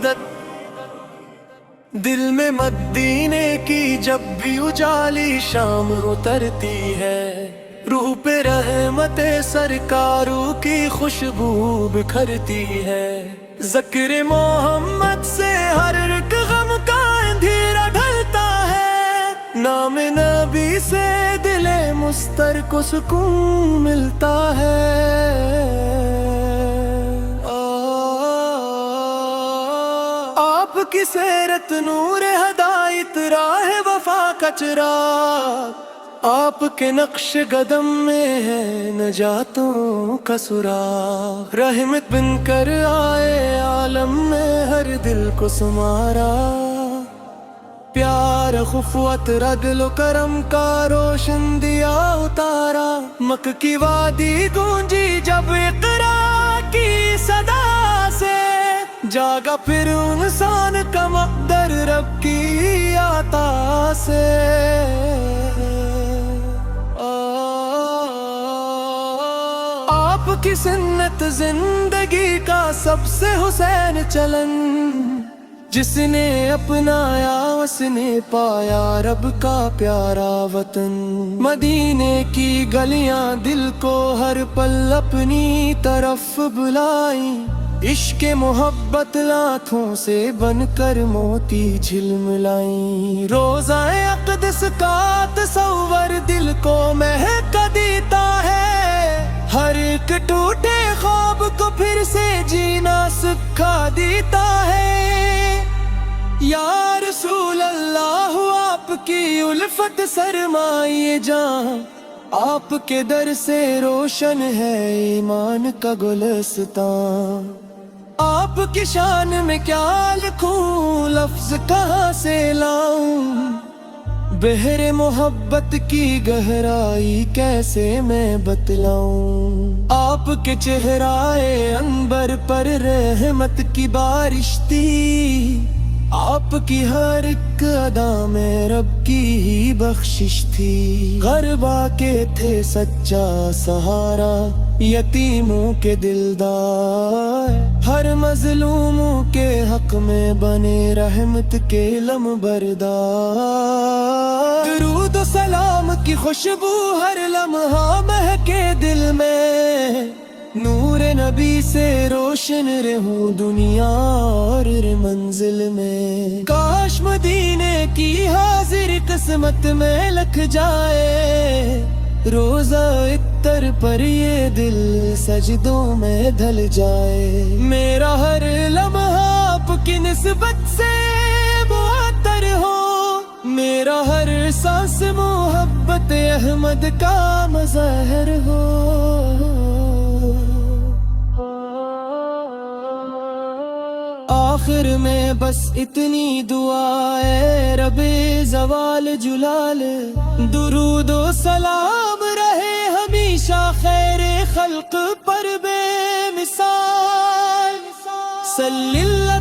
عقیدت، دل میں مدینے کی جب بھی اجالی شام اترتی ہے، روح پہ رحمت سرکاروں کی خوشبو بکھرتی ہے، ذکر محمد سے ہر ایک غم کا اندھیرا ڈھلتا ہے، نام نبی سے دل مستر کو سکون ملتا ہے۔ آپ کی سیرت نور ہدایت راہ وفا کا چراغ، آپ کے نقش قدم میں ہے نجاتوں کا سراغ، رحمت بن کر آئے عالم میں ہر دل کو سمارا، پیار خفوت عدل و کرم کا روشن دیا اتارا، مکہ کی وادی گونجی جب اقرا کی صدا سے، جاگا پھر انسان کا مقدر رب کی عطا سے۔ آپ کی سنت زندگی کا سب سے حسین چلن، جس نے اپنایا اس نے پایا رب کا پیارا وطن، مدینے کی گلیاں دل کو ہر پل اپنی طرف بلائیں، عشق محبت لاتھوں سے بن کر موتی جھلملائیں، روزہ اقدس کا تصور دل کو مہک دیتا ہے، ہر ایک ٹوٹے خواب کو پھر سے جینا سکھا دیتا ہے، یا رسول اللہ آپ کی الفت سرمایہ جاں، آپ کے در سے روشن ہے ایمان کا گلستان، آپ کی شان میں کیا لکھوں لفظ کہاں سے لاؤں، بحر محبت کی گہرائی کیسے میں بتلاؤں، آپ کے چہرائے عنبر پر رحمت کی بارش تھی، آپ کی ہر ایک ادا میں رب کی ہی بخشش تھی، غربا کے تھے سچا سہارا یتیموں کے دلدار، ہر مظلوموں کے حق میں بنے رحمت کے علم بردار، درود و سلام کی خوشبو ہر لمحہ مہکے دل میں، نور نبی سے روشن رہوں دنیا اور منزل میں، کاش مدینے کی حاضر قسمت میں لکھ جائے، روزہ اتر پر یہ دل سجدوں میں ڈھل جائے، میرا ہر لمحہ آپ کی نسبت سے معطر ہو، میرا ہر سانس محبت احمد کا مظہر ہو۔ آخر میں بس اتنی دعا ہے رب زوال جلال، درود و سلام رہے ہمیشہ خیر خلق پر بے مثال، صلی اللہ